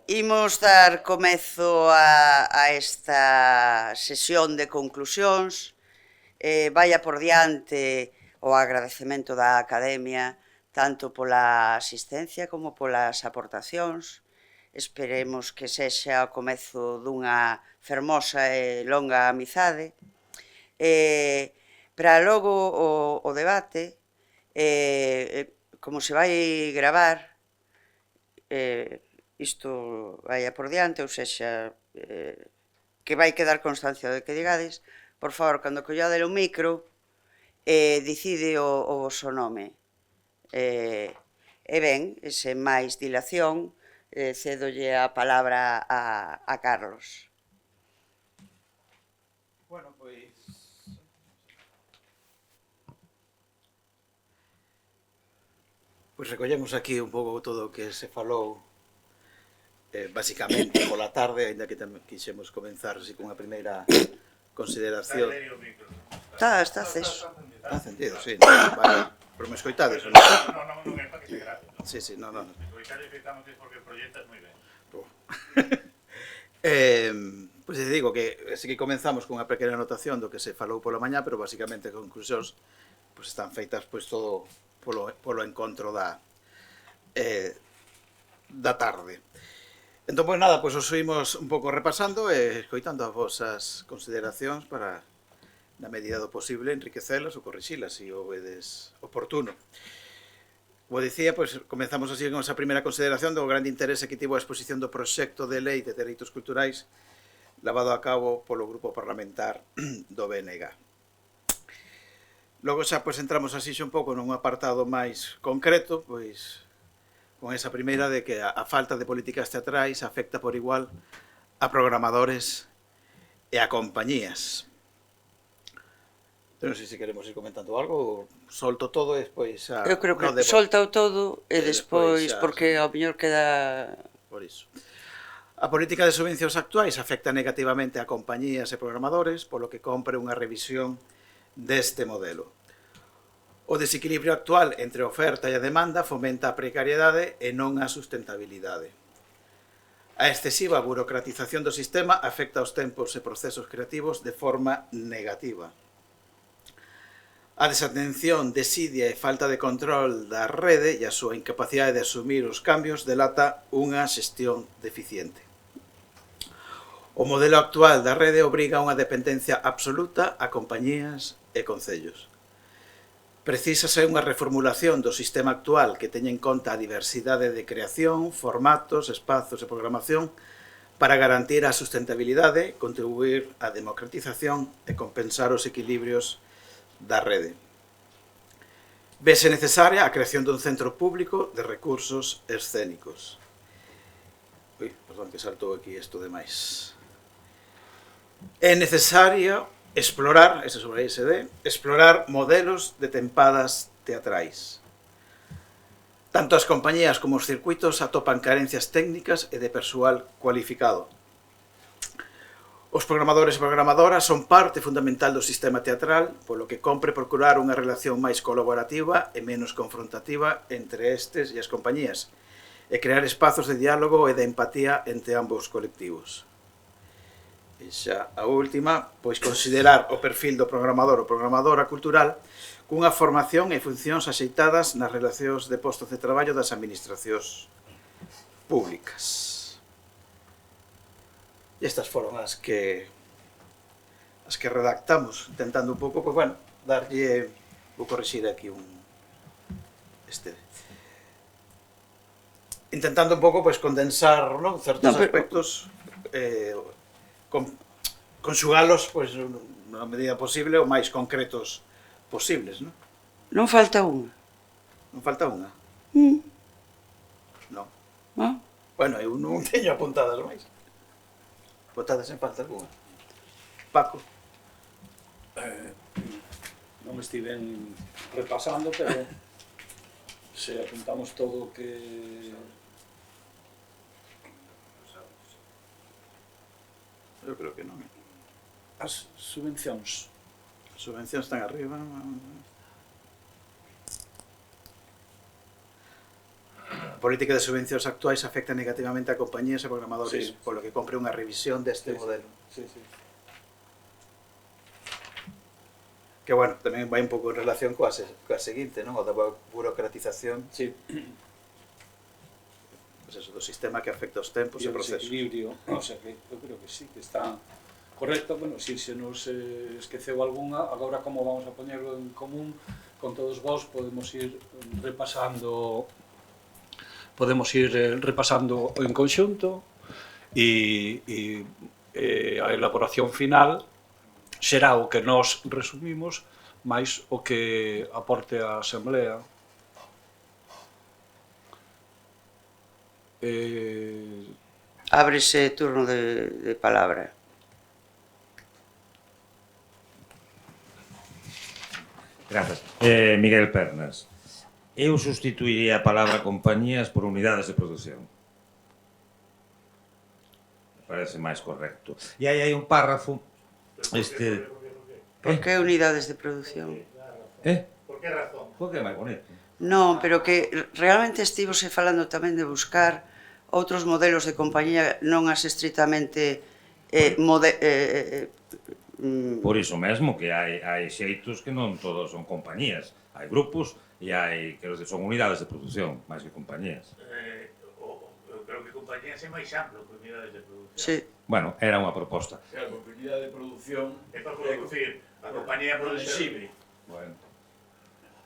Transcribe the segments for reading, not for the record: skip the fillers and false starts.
Imos dar comezo a esta sesión de conclusións. Vaya por diante o agradecemento da Academia tanto pola asistencia como polas aportacións. Esperemos que sexa o comezo dunha fermosa e longa amizade. Para logo o debate, como se vai gravar, isto vai por diante, ou sexa, que vai quedar constancia de que digades, por favor, cando collade o micro, dicide o voso nome. E ben, sen máis dilación, cedolle a palabra a Carlos. Bueno, pois recollemos aquí un pouco todo o que se falou basicamente pola tarde, ainda que tamén quixemos comenzar así cunha primeira consideración. Está acceso. Está encendido, sí. Vale. Pero me escoitades, non? Non é para que se grabe. Sí, non. Escoitades directamente porque proxectas moi ben. Pois te digo que así que comenzamos cunha pequena anotación do que se falou pola mañá, pero basicamente as conclusións pois están feitas pois todo polo encontro da tarde. Entón, pois nada, pois os oímos un pouco repasando e escoitando as vosas consideracións para, na medida do posible, enriquecelas ou corrixilas, se o vedes oportuno. Como dicía, pois comenzamos así con esa primeira consideración do grande interese que tivo a exposición do proxecto de lei de dereitos culturais lavado a cabo polo grupo parlamentar do BNG. Logo xa pois entramos así un pouco nun apartado máis concreto, pois con esa primeira de que a falta de políticas teatrais afecta por igual a programadores e a compañías. Non sei se queremos ir comentando algo, solto todo e despois xa... Eu creo que solta o todo e despois, porque ao mellor queda... Por iso. A política de subvencións actuais afecta negativamente a compañías e programadores, polo que compre unha revisión deste modelo. O desequilibrio actual entre a oferta e a demanda fomenta a precariedade e non a sustentabilidade. A excesiva burocratización do sistema afecta os tempos e procesos creativos de forma negativa. A desatención, desidia e falta de control da rede e a súa incapacidade de asumir os cambios delata unha xestión deficiente. O modelo actual da rede obriga a unha dependencia absoluta a compañías e concellos. Precisase unha reformulación do sistema actual que teña en conta a diversidade de creación, formatos, espazos e programación para garantir a sustentabilidade, contribuir á democratización e compensar os equilibrios da rede. Vese necesaria a creación dun centro público de recursos escénicos. Perdón, que saltou aquí isto de máis. É necesario explorar, ese sobre ISD, explorar modelos de tempadas teatrais. Tanto as compañías como os circuitos atopan carencias técnicas e de persoal cualificado. Os programadores e programadoras son parte fundamental do sistema teatral, polo que compre procurar unha relación máis colaborativa e menos confrontativa entre estes e as compañías, e crear espazos de diálogo e de empatía entre ambos colectivos. E xa a última, pois considerar o perfil do programador ou programadora cultural cunha formación e funcións axeitadas nas relacións de postos de traballo das administracións públicas. E estas foron as que redactamos, intentando un pouco, pois bueno, darlle, vou corrixir aquí intentando un pouco pois condensar, non, certos aspectos, conxugalos pois na medida posible o máis concretos posibles, non? Non falta unha. Non falta unha? Non. Bueno, eu non teño apuntadas máis. Apuntadas en falta alguna. Paco? Non me estiven repasando, pero se apuntamos todo o que... Eu creo que non. As subvencións. As subvencións están arriba. A política de subvencións actuais afecta negativamente a compañías e programadores, Sí. polo que compre unha revisión deste modelo. Sí, sí. Que, bueno, tamén vai un pouco en relación coa seguinte, non? O da burocratización, Sí, pues eso, do sistema que afecta os tempos e e o procesos. desequilibrio, o sea que eu creo que sí, que está correcto. Bueno, si se nos esqueceu algunha, agora como vamos a poñerlo en común con todos vos, podemos ir repasando en conxunto e a elaboración final será o que nós resumimos máis o que aporte a Asamblea. Ábrese turno de palabra. Grazas. Miguel Pernas. Eu sustituiría a palabra compañías por unidades de produción. Me parece máis correcto. E aí hai un párrafo Por que unidades de produción? ¿Por qué razón? Porque é máis bonito. Non, pero que realmente estivose falando tamén de buscar outros modelos de compañía, non as estritamente Por iso mesmo que hai xeitos que non todos son compañías. Hai grupos e hai, quero dizer, son unidades de produción, máis que compañías. Eu creo que compañías é máis amplo que unidades de produción. Sí. Bueno, era unha proposta. A compañía de producción É para producir. A compañía producible. Bueno.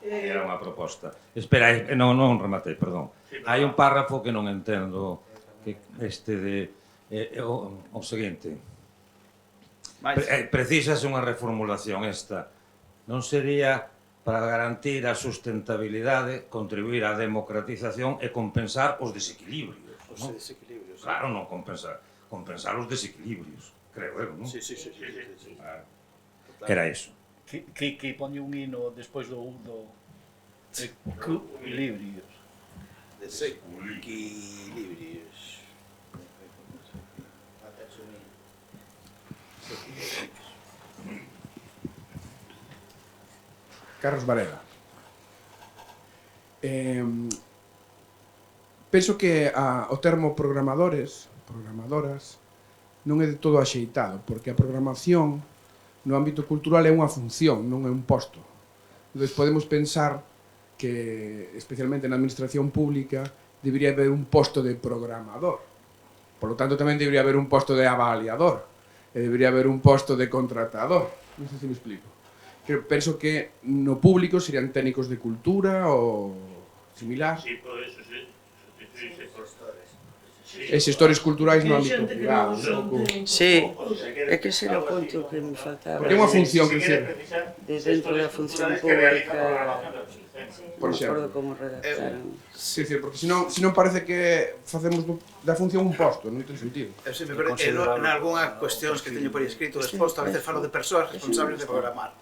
Era unha proposta. Espera, non rematei, perdón. Hai un párrafo que non entendo, que o seguinte. Precisase unha reformulación esta. Non sería para garantir a sustentabilidade, contribuir á democratización e compensar os desequilibrios. Os Non? desequilibrios. Claro, non compensar os desequilibrios, creo eu, non? Sí. Claro. Era iso. que pone un hino despois do equilibrios. Desequilibrios. Carlos Varela. Penso que o termo programadoras non é de todo axeitado, porque a programación no ámbito cultural é unha función, non é un posto. Entón, podemos pensar que, especialmente na administración pública, debería haber un posto de programador. Por lo tanto, tamén debería haber un posto de avaliador. E debería haber un posto de contratador. Non sei se me explico. Penso que no público serían técnicos de cultura ou similar. Sí, por eso sustituirse por E xestores culturais no ámbito privado. Sí, é que ese era o punto que me faltaba. Porque é unha función que ser. De dentro da función pública, Por non recordo exemplo. como redactaron. Sí, porque senón parece que facemos da función un posto, non ten sentido. Eu sempre, en algunhas cuestións que teño por escrito desposto, a veces falo de persoas responsables de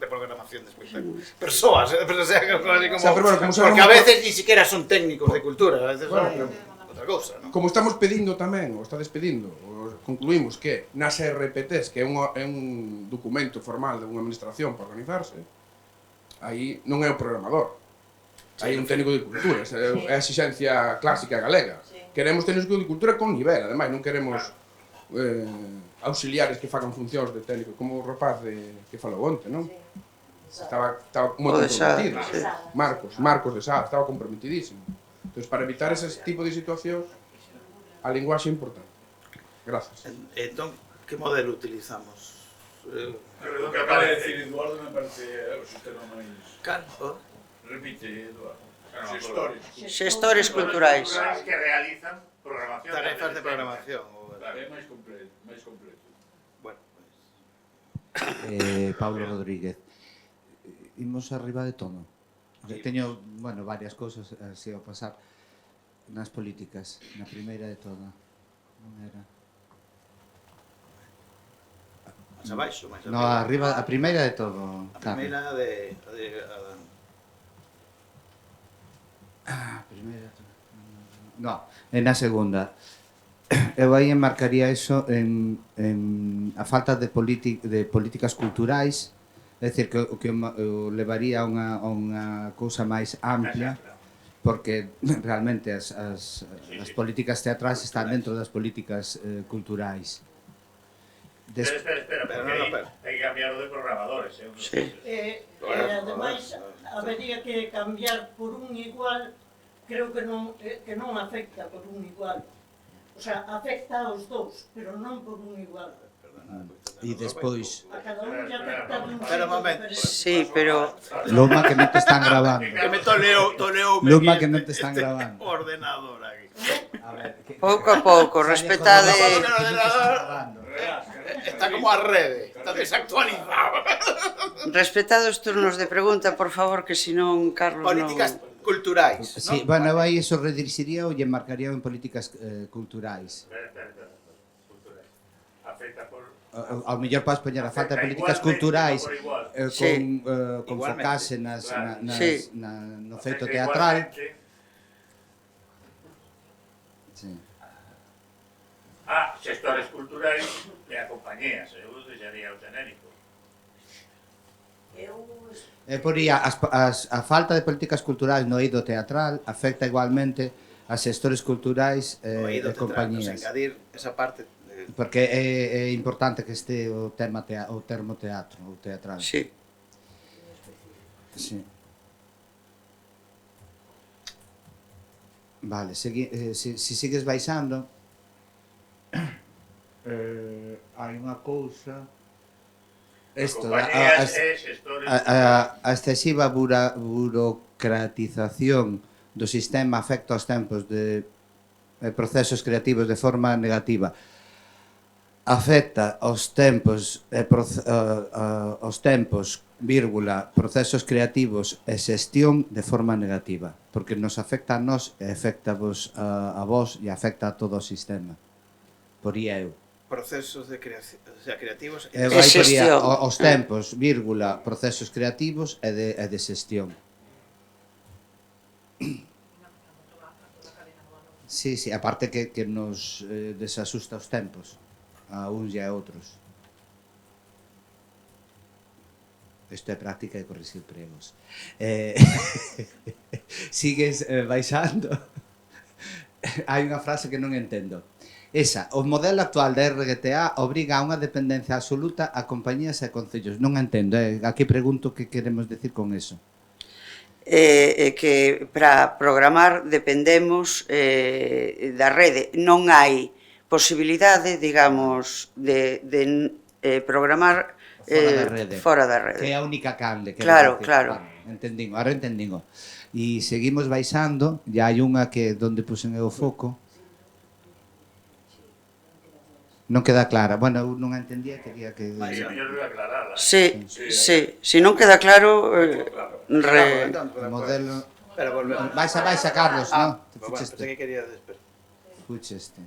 programación de espectáculos. Persoas, pero sea como, porque a veces ni siquiera son técnicos de cultura, a veces son outra cousa, non? Como estamos pedindo tamén, ou estades pedindo, concluímos que nas RPTs, que é un documento formal de unha administración para organizarse, aí non é o programador. Hai un técnico de cultura, é a exigencia clásica galega. Queremos técnicos de cultura con nivel, ademais, non queremos auxiliares que fagan funcións de técnico, como o rapaz que falou onte, non? Estaba moi comprometido. Marcos de Sá, estaba comprometidísimo. Entón, para evitar ese tipo de situacións, a linguaxe é importante. Grazas. Entón, que modelo utilizamos? Lo que acaba de decir Eduardo me parece o sistema máis... Cal? Repite, Eduardo. Xestores culturais. Que realizan programación. Tarefas de programación. É máis completo. Bueno, Pablo Rodríguez. Imos arriba de tono. Teño, varias cousas así ao pasar nas políticas. Na primeira de todo. Non era... máis abaixo, máis No, arriba, a primeira de todo. A primeira de primeira... No, é na segunda. Eu aí enmarcaría eso en a falta de políticas culturais, é dicir, que o levaría a unha cousa máis amplia, porque realmente as políticas teatrais están dentro das políticas culturais. Espera, Pero porque no, aí pero- hai que cambiar o de programadores. Sí. Ademais, habería que cambiar por un igual, creo que non afecta por un igual. O sea, afecta aos dous, pero non por un igual. E despois... A cada un lle afecta dun Espera un xeito momento. diferente. Sí, pero Loma, que non te están grabando. Que me toleo Luma, que non te están grabando. ordenador aquí. A ver, que... pouco a pouco, respetade... Está como a rede, está desactualizado. Respetade os turnos de pregunta, por favor, que senón Carlos Políticas non... culturais, Sí, ¿no? bueno, eu aí eso redirixiría ou lle marcaría en políticas culturais. Espera. Cultura. Afecta por... Ao mellor podes poñer a falta de Afecta políticas igualmente, culturais non por igual. Sí. con Igualmente. focase Claro. Sí. no feito Afecta teatral. igualmente. Sí. Xestores culturais e a compañías. Eu deixaría o genérico. Poría a falta de políticas culturais no eido teatral afecta igualmente a xestores culturais e compañías. Engadir esa parte. Porque é importante que este o termo teatro ou teatral. Sí. Sí. Vale, si sigues baixando hai unha cousa isto Compañías e xestores a excesiva burocratización do sistema afecta aos tempos de procesos creativos de forma negativa. Afecta aos tempos, vírgula, procesos creativos e xestión de forma negativa, porque nos afecta a nós e afecta a vos e afecta a todo o sistema. Poría eu. Procesos de creación, o sea, creativos. E E vai poría xestión. os tempos, vírgula, procesos creativos e de xestión. Sí, aparte que nos desasusta os tempos a uns e a outros. Isto é práctica de corrixir pregos. Sigues baixando. Hai unha frase que non entendo. Esa, o modelo actual da RGTA obriga a unha dependencia absoluta a compañías e concellos. Non entendo, aquí pregunto que queremos decir con eso. Que para programar dependemos da rede. Non hai posibilidade, digamos, de programar Fora da fora da rede. Que rede. é a única canle. Claro, claro. Entendín, ahora entendín. E seguimos baixando, e hai unha que donde puxen eu o foco. Non queda clara. Bueno, eu non a entendía, quería que... E a mellor debe aclararla. Sí, sí. Se non queda claro, Modelo... Pero volvemos. Baixa, Carlos, non? Te Bueno, pensé que quería después. Fucheste.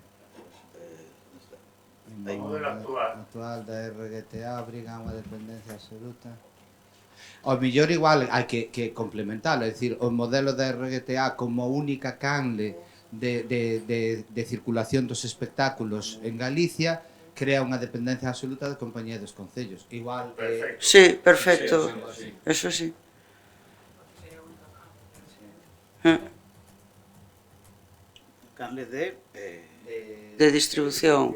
O modelo Actual da RGTA obriga a unha dependencia absoluta. Ao mellor igual hai que complementarlo, é dicir, o modelo da RGTA como única canle de circulación dos espectáculos en Galicia crea unha dependencia absoluta da compañía dos concellos. Igual... sí, perfecto. Eso sí. Canle De distribución.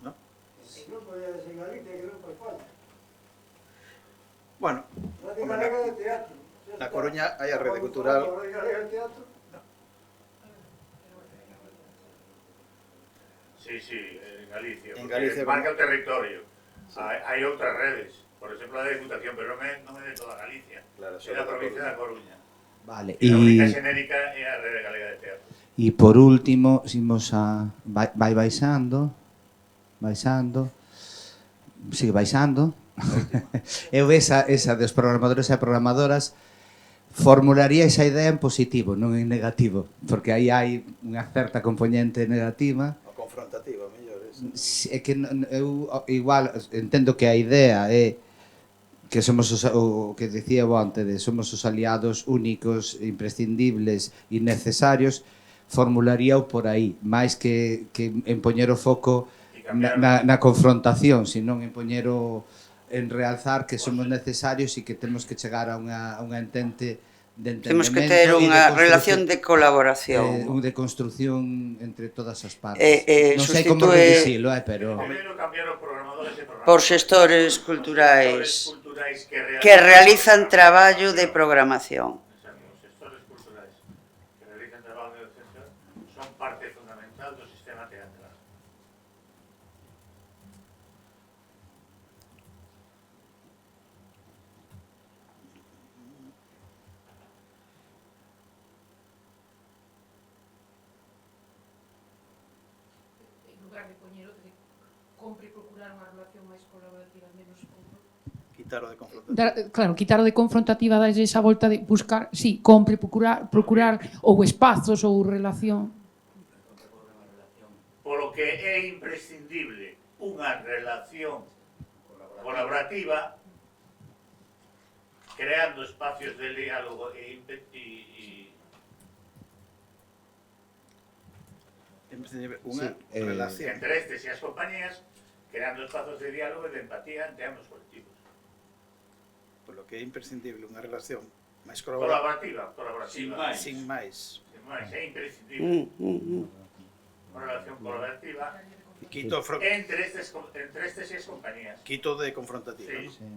¿no? Bueno, na Coruña hai a rede cultural. Sí, en Galicia. En Galicia, marca o territorio. Hai outras redes. Por exemplo, a da Diputación, pero non é de toda Galicia. Claro, É da provincia da Coruña. Vale, A única xenérica é a Rede Galega de Teatro. e por último, imos a... Vai baixando, sigue baixando. Eu esa dos programadores e programadoras formularía esa idea en positivo, non en negativo, porque aí hai unha certa componente negativa. O confrontativo, mellor. É que eu igual entendo que a idea é que somos o que dicía eu antes, somos os aliados únicos, imprescindibles e necesarios, formularía por aí, máis que en poñer o foco na confrontación, senón en poñer en realzar que somos necesarios e que temos que chegar a unha entente de entendemento. Temos que ter unha relación de colaboración. De construcción entre todas as partes. Non sei como reducilo, pero... Primeiro cambiar os programadores e programadores. Por xestores culturais que realizan traballo de programación. Os xestores culturais que realizan traballo de gestión son parte fundamental do sistema teatral. En lugar de poñer de compre procurar unha relación máis colaborativa, menos Quitar o de confrontativa. claro, quitar o de confrontativa, darlle esa volta de buscar, sí, compre procurar ou espazos ou relación. Polo que é imprescindible unha relación colaborativa creando espacios de diálogo e unha relación entre estes e as compañías, creando espacios de diálogo e de empatía entre ambos colectivos. Polo que é imprescindible unha relación máis Colaborativa. sin máis. É imprescindible. Unha relación colaborativa entre estes e as compañías. Quito de confrontativa. Sí.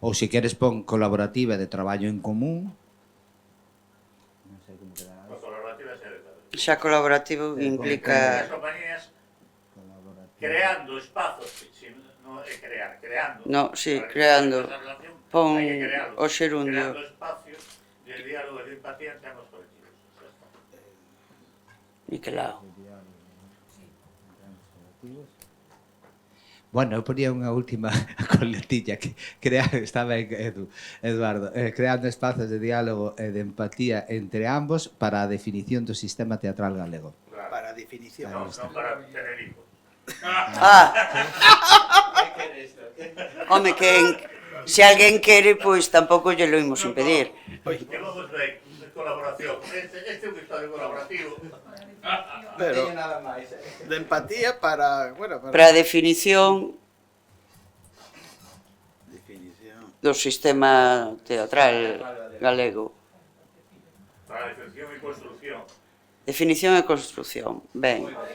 Ou se queres pon colaborativa de traballo en común. Non sei como quedará. Colaborativa xa de traballo. Xa colaborativo implica... As compañías creando espazos, non é creando. No, sí, creando. Pon o xerundio. Creando espacios de diálogo e de empatía entre ambos colectivos. Niquelao. Bueno, eu ponía unha última coletilla que estaba en Eduardo, creando espazos de diálogo e de empatía entre ambos para a definición do sistema teatral galego. Para a definición. Non para tener hijos. Home, que se alguén quere, pois tampouco lle lo imos impedir. Que vamos de colaboración. Este é un espacio colaborativo. Pero de empatía para, bueno, Para a definición do sistema teatral galego. Para a definición e construcción. Definición e construcción. Ben. Bueno, sí.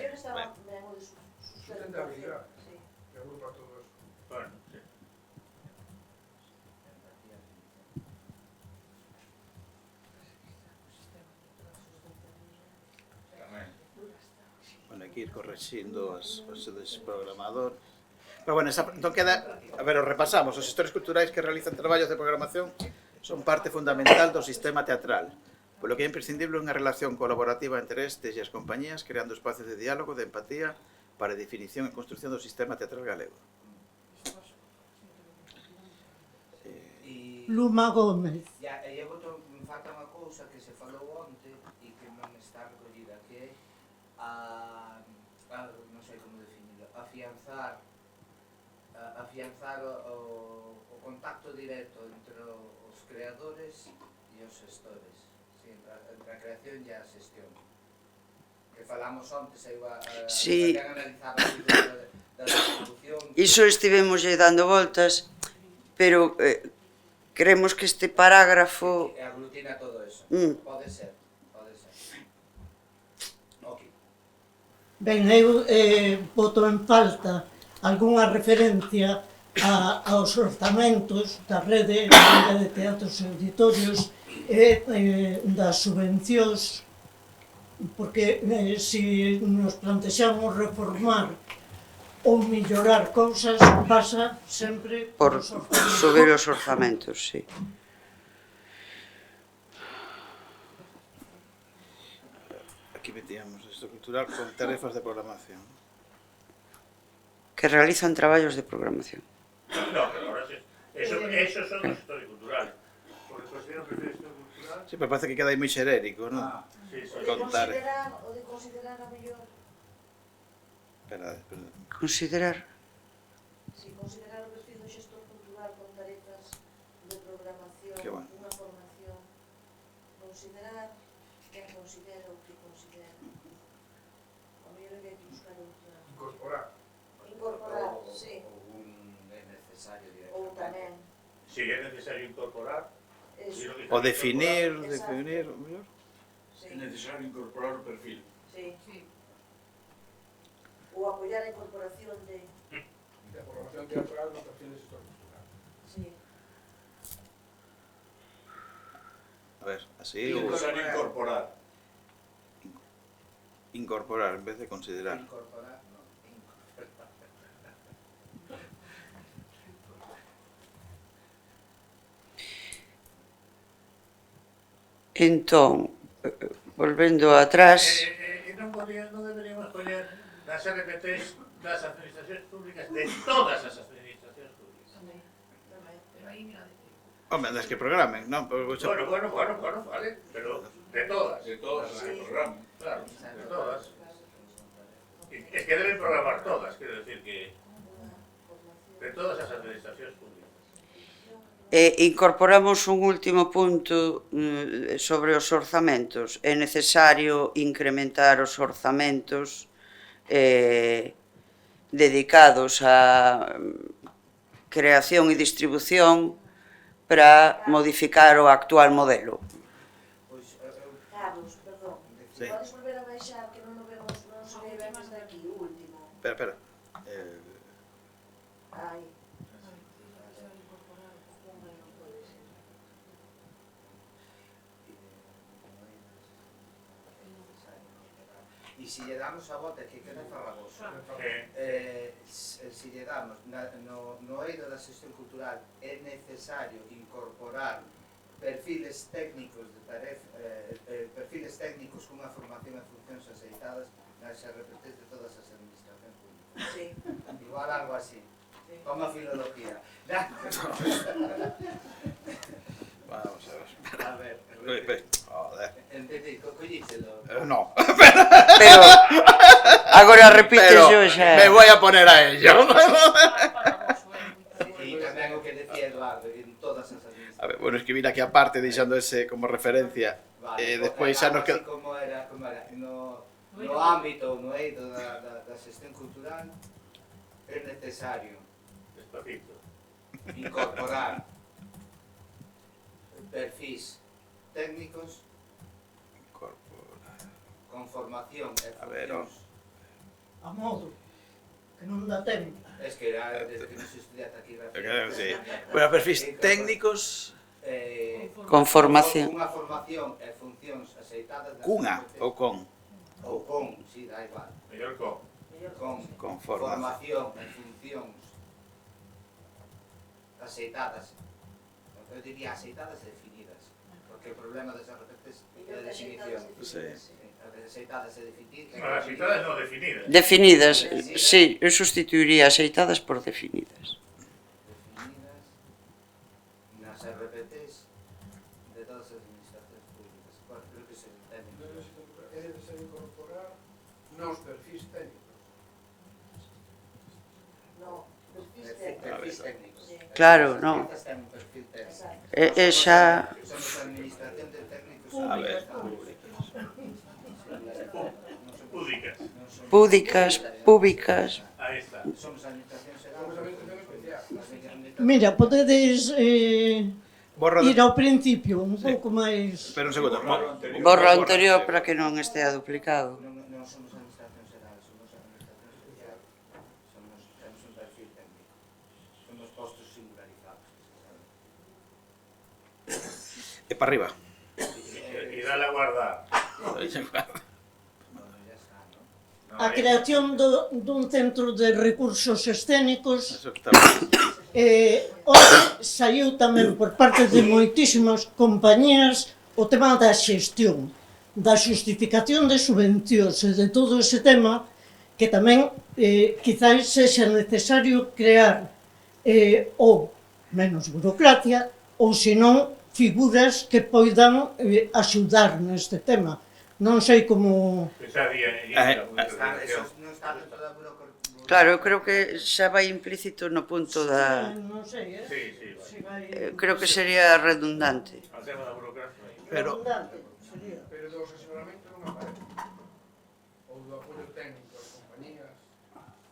Bueno, hai que ir correxindo os programadores. Pero bueno, entón queda... A ver, os repasamos. Os xestores culturais que realizan traballos de programación son parte fundamental do sistema teatral, polo que é imprescindible unha relación colaborativa entre estes e as compañías, creando espacios de diálogo, de empatía, para a definición e construcción do sistema teatral galego. Luma Gómez. E eu falta unha cousa que se falou onte e que non está recollida, que é non sei como definirlo, afianzar o contacto directo entre os creadores e os xestores, entre a creación e a xestión. Que falamos onte, se iba a analizar a da distribución. Iso estivemos dando voltas, pero creemos que este parágrafo... Aglutina todo eso. Pode ser. Ben, eu boto en falta algunha referencia aos orzamentos da rede de teatros e auditorios e das subvencións, porque se nos plantexamos reformar ou mellorar cousas, pasa sempre por subir os orzamentos, sí. Aquí metíamos esto cultural con tarefas de programación. Que realizan traballos de programación. No, pero ahora esos son os gestores culturales. Porque consideran que o gestor cultural... Sí, pero parece que queda aí moi xerérico, non? Sí, sí. Contar. O de considerar a mellor... Espera. Considerar... Si considerar o perfil do xestor cultural con tarefas de programación, unha formación, considerar quen considera o que considera. O mellor é que hai que buscar outra... necesario Ou directamente. tamén Si é necesario incorporar, eso. O definir, Exacto. mellor. Sí, necesario incorporar o perfil. sí. Ou apoiar a incorporación de... De programación teatral no perfil de sector cultural. Sí. A ver, así É ou necesario incorporar. incorporar en vez de considerar. Incorporar, non. Entón, volvendo atrás, non deberíamos coller das RPTs das administracións públicas, de todas as administracións públicas. Home, das que programen, non? Bueno, vale, pero de todas. De todas as que programan. Claro, de todas. Es que deben programar todas, quero decir que de todas as administracións públicas. incorporamos un último punto sobre os orzamentos. É necesario incrementar os orzamentos dedicados á creación e distribución para modificar o actual modelo. Pois, Carlos, perdón. Sí. Podes volver a baixar que non o vemos, non se ve ben desde aquí, o último. Espera. Ai. E se lle damos a volta que queda farragoso, se lle damos no eido da xestión cultural é necesario incorporar perfiles técnicos de perfiles técnicos cunha formación e funcións aceitadas nas RPTs de todas as administracións públicas. Sí. Igual algo así, como a filología. Vamos a ver. A ver, Joder. entendí, collíxelo. No. Pero agora repites Pero yo xa. me voy a poner a ello. E tamén o que decía Eduardo, en todas as administracións. A ver, bueno, escribir aquí aparte, deixando ese como referencia. Despois xa nos queda... queda... Como era, no ámbito, no eido da xestión cultural, é necesario Despacito. incorporar perfis técnicos con formación e A ver, funcións. A modo, que non dá tempo. Es que era desde que non se estudia taquigrafía. Sí. Bueno, perfis técnicos... Con formación. Cunha formación e funcións aceitadas. Cunha ou con? Ou con, si, da igual. Mellor con. Con formación. Formación e funcións aceitadas. Eu diría aceitadas e definidas, porque o problema das RPTs é a definición. Sí. Aceitadas e definidas. No, aceitadas non definidas. Definidas, sí, eu sustituiría aceitadas por definidas. Definidas nas RPTs de todas as administracións públicas. Bueno, creo que se entende. É necesario incorporar nos perfis técnicos. No, Perfis técnicos. Claro, no. Ten un perfil técnico. Xa... Somos a administración de técnicos. A ver, públicas. Ahí está. Somos a administración xeral. Somos a administración especial. Mira, podedes borra ir ao principio un pouco máis... Espera un segundo. Borra o anterior para que non estea duplicado. Non somos a administración xeral, somos a administración especial. Temos un perfil técnico. Somos postos singularizados. E para arriba. Y dale a guardar. A creación dun centro de recursos escénicos Eso está bien. onde saiu tamén por parte de moitísimas compañías o tema da xestión, da xustificación de subvencións e de todo ese tema que tamén quizás sexa necesario crear ou menos burocracia ou senón figuras que poidan axudar neste tema. Non sei como... Esa día Eso non está dentro da burocracia. Claro, eu creo que xa vai implícito no punto da... Non sei, Sí, Se vai... Creo que sería redundante. al tema da burocracia. Pero... redundante, sería. Pero do asesoramiento non aparece. Ou do apoio técnico ás compañías.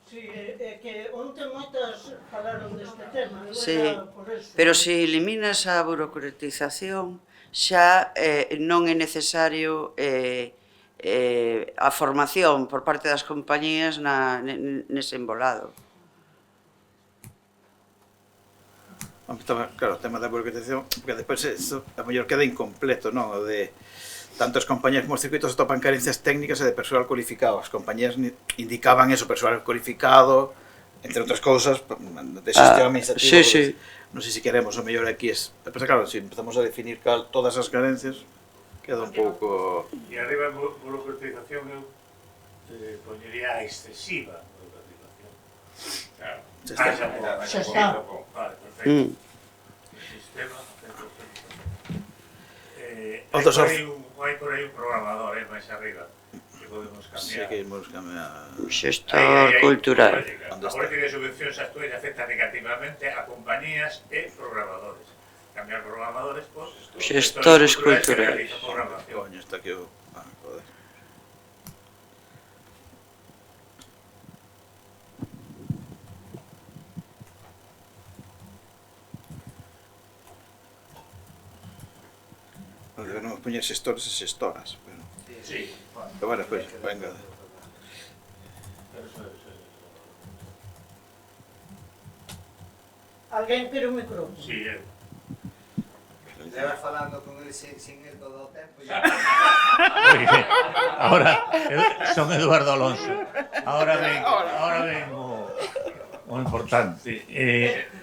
Sí, Sí, que onte moitas falaron deste tema, Sí, por eso. pero se eliminas a burocratización, xa non é necesario a formación por parte das compañías nese embolado. Claro, o tema da burocratización, porque despois eso, a mellor queda incompleto, non? O de tanto as compañías como os circuitos atopan carencias técnicas e de persoal cualificado. As compañías indicaban eso, persoal cualificado, entre outras cousas, de xestión administrativa. Sí, sí. Non sei se queremos o mellor aquí es... Pero claro, se empezamos a definir todas as carencias, queda un pouco... E arriba en burocratización eu poñería a excesiva burocratización. Claro. Xa está. Vale, perfecto. Sistema, hai por aí un programador, máis arriba, que podemos cambiar. Sí, que podemos cambiar. Xestor cultural. A política de subvencións actuais afecta negativamente a compañías e programadores. Cambiar programadores, pois... Xestores culturais. Coño, está aquí o... joder. Debemos poñer xestores e xestoras, pero... Sí. Pero bueno, pois, venga. Alguén quere un micrófono? Sí, Levas falando con el sin el todo o tempo. Ahora, son Eduardo Alonso. Ahora ven o importante.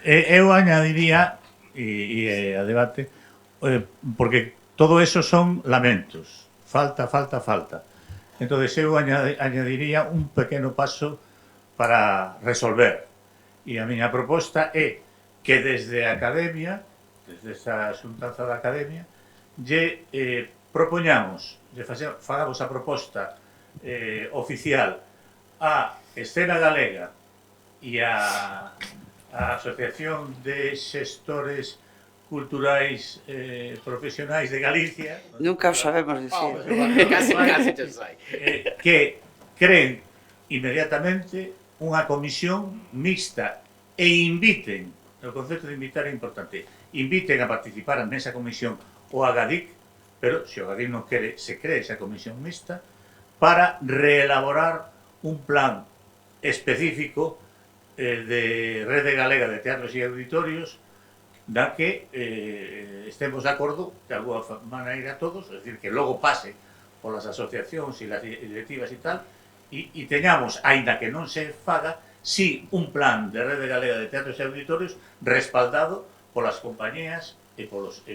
Eu añadiría, e a debate, porque todo eso son lamentos. Falta. Entonces eu añadiría un pequeno paso para resolver. E a miña proposta é que desde a academia, desde esa xuntanza da academia, lle propoñamos, fagamos a proposta oficial a Escena Galega e a Asociación de Xestores Culturais Profesionais de Galicia. Nunca o sabemos dicir. Casi te sai. Que creen inmediatamente unha comisión mixta e inviten, o concepto de invitar é importante, inviten a participar nesa comisión o Agadic, pero se o Agadic non quere, se cree esa comisión mixta, para reelaborar un plan específico de Rede Galega de Teatros e Auditorios da que estemos de acordo de alguna maneira todos, es decir, que logo pase polas asociacións e las directivas e tal, e teñamos, aínda que non se faga, sí un plan de Rede Galega de Teatros e Auditorios respaldado polas compañías e polos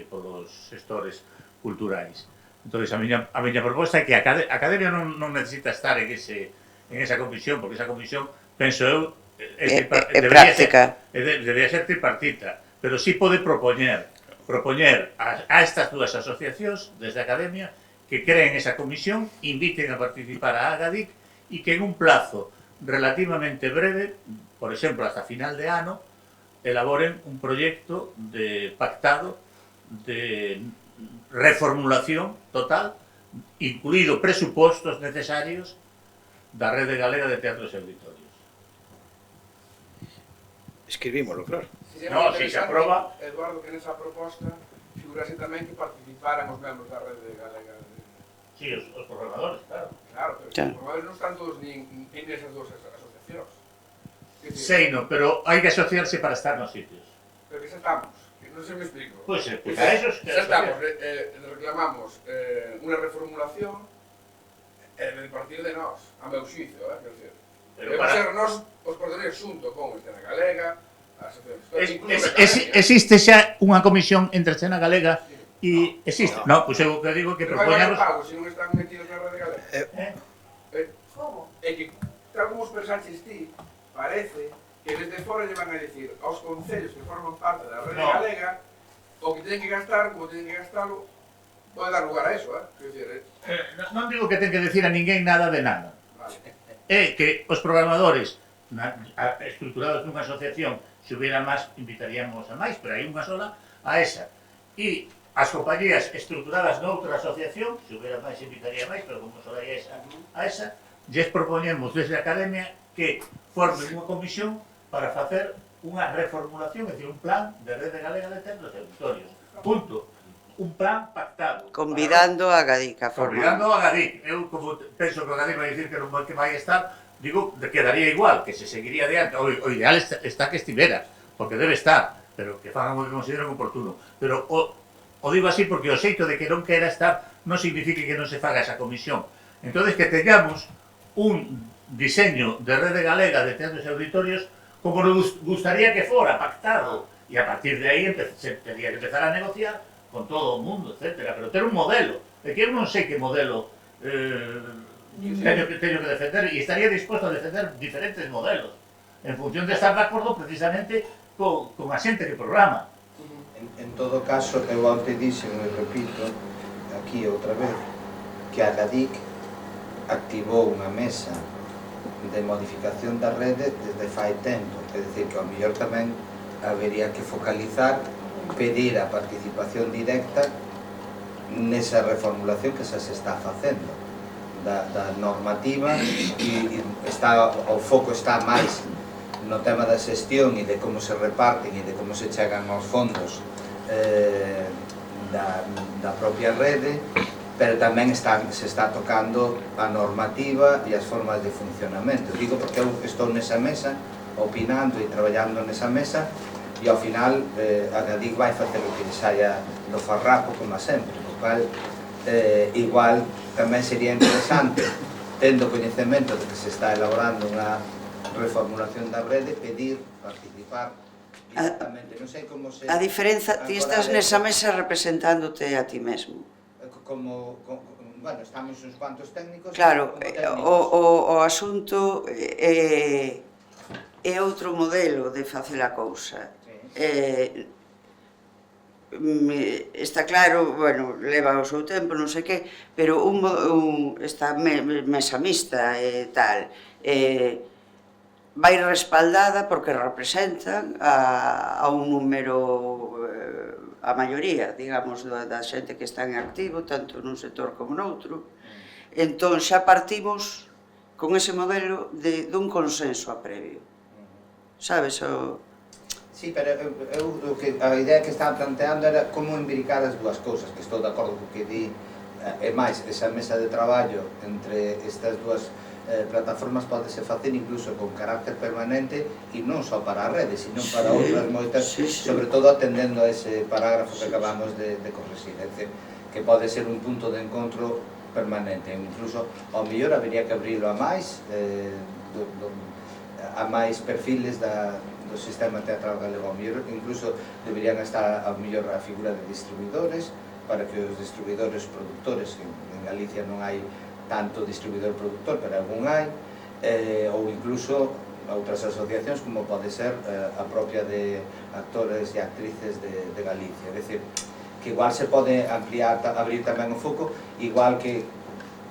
xestores culturais. Entón, a miña proposta é que a Academia non necesita estar en esa comisión, porque esa comisión, penso eu, debería ser tripartita, pero sí pode propoñer a estas dúas asociacións desde a Academia que creen esa comisión, inviten a participar a Agadic e que en un plazo relativamente breve, por exemplo, hasta final de ano, elaboren un proxecto pactado de reformulación total, incluído presupostos necesarios da Rede Galega de Teatros e Auditorios. Escribímoslo, claro. No, si se aproba... Eduardo, que nesa proposta figurase tamén que participaran os membros da Rede Galega. Sí, os programadores, claro. Claro, pero os programadores non están todos nin nesas dúas asociacións. Sei, no, pero hai que asociarse para estar nos sitios. Pero que xa estamos, que non se me explico. Pois a esos que... Xa estamos, reclamamos unha reformulación de partir de nós, a meu xuizo, quer dizer. Debemos ser nós os portadores xunto con Escena Galega, a asociación. Existe xa unha comisión entre Escena Galega e existe. No, pois eu que digo que propoñamos... Pero vai pago se non están metidos na Rede Galega. Como? É que, tal como os pensaches ti, parece que desde fora lle van a dicir aos concellos que forman parte da Rede Galega o que teñen que gastar, como teñen que gastalo, pode dar lugar a eso, Non digo que ten que decir a ninguén nada de nada. É que os programadores estructurados nunha asociación, se hubiera máis, invitaríamos a máis, pero hai unha sola, a esa. E as compañías estructuradas noutra asociación, se hubiera máis, invitaría máis, pero como só hai esa, a esa, lles propoñemos desde a Academia que formen unha comisión para facer unha reformulación, é dicir, un plan de Rede Galega de Centros e Auditorios. Punto. Un plan pactado. Convidando a Gadic a formar. Convidando a Gadic. Eu, como penso que o Gadic vai dicir que non vai estar, digo, quedaría igual, que se seguiría adiante. O ideal está que estivera, porque debe estar, pero que fagan o que consideren oportuno. Pero o digo así porque o xeito de que non quera estar non significa que non se faga esa comisión. Entonces que tengamos un diseño de Rede Galega de Centros e Auditorios como nos gustaría que fora, pactado, e a partir de aí se tendría que empezar a negociar con todo o mundo, etcétera, pero ter un modelo, é que eu non sei que modelo teño que defender, e estaría disposto a defender diferentes modelos, en función de estar de acordo precisamente con a xente que programa. En todo caso, eu onte dixen, e repito, aquí outra vez, que a GADIC activou unha mesa de modificación da rede desde fai tempo, é dicir, que ao mellor tamén habería que focalizar, pedir a participación directa nesa reformulación que xa se está facendo da normativa, e o foco está máis no tema da xestión e de como se reparten e de como se chegan aos fondos da propia rede, pero tamén se está tocando a normativa e as formas de funcionamento. Digo porque eu estou nesa mesa, opinando e traballando nesa mesa, e ao final a GADIC vai facer o que lle saia do farrapo, como sempre, o cual igual tamén sería interesante, tendo coñecemento de que se está elaborando unha reformulación da rede, pedir, participar directamente. Non sei como se... A diferenza, ti estás nesa mesa representándote a ti mesmo. Bueno, estamos uns cuantos técnicos... Claro, o asunto é outro modelo de facer a cousa. Está claro, bueno, leva o seu tempo, non sei que, pero esta mesa mixta e tal, vai respaldada porque representan a un número, a maioría, digamos, da xente que está en activo, tanto nun sector como noutro. Entón xa partimos con ese modelo dun consenso a previo. Sabes, Sí, pero a idea que estaba planteando era como imbricar as dúas cousas, que estou de acordo co que di, e máis, esa mesa de traballo entre estas dúas plataformas pode se facer incluso con carácter permanente e non só para a rede, sino para outras moitas, sobre todo atendendo a ese parágrafo que acabamos de corregir, é dicir, que pode ser un punto de encontro permanente, incluso ao mellor habería que abrilo a máis perfiles do sistema teatral galego, ao mellor incluso deberían estar ao mellor a figura de distribuidores, para que os distribuidores productores, que en Galicia non hai tanto distribuidor productor, pero algún hai, ou incluso outras asociacións como pode ser a propia de actores e actrices de Galicia, é dicir, que igual se pode ampliar, abrir tamén o foco, igual que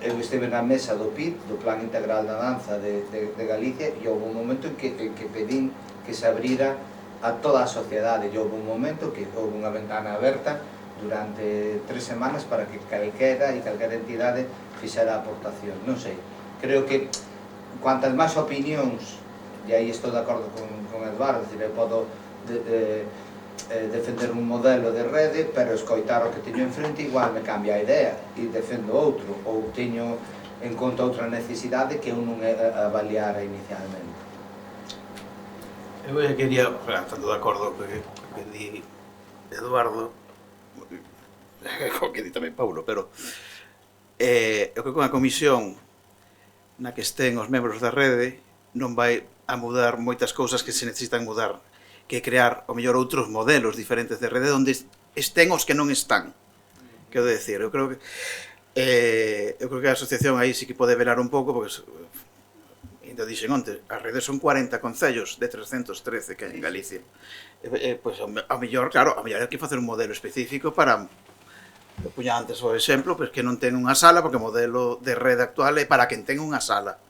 eu esteve na mesa do PIT, do Plan Integral da Danza de Galicia, e houve un momento en que pedín que se abrira a toda a sociedade, e houve un momento que houve unha ventana aberta durante 3 semanas para que calquera entidade fixera a aportación. Non sei, creo que cuantas máis opinións, e aí estou de acordo con Eduardo, eu podo defender un modelo de rede, pero escoitar o que teño enfrente igual me cambia a idea e defendo outro, ou teño en conta outra necesidade que eu non avaliara inicialmente. Eu quería, tanto de acordo co que di Eduardo, co que di tamén Paulo, pero eu creo que unha comisión na que estén os membros da rede non vai a mudar moitas cousas que se necesitan mudar, que crear, ao mellor, outros modelos diferentes de rede onde estén os que non están. Quero decir, eu creo que a asociación aí sí que pode velar un pouco, porque ainda dixen onte, as redes son 40 concellos de 313 que hai en Galicia. Pois, ao mellor, claro, ao mellor hai que facer un modelo específico para, eu puña antes o exemplo, pois que non ten unha sala, porque o modelo de rede actual é para quen ten unha sala.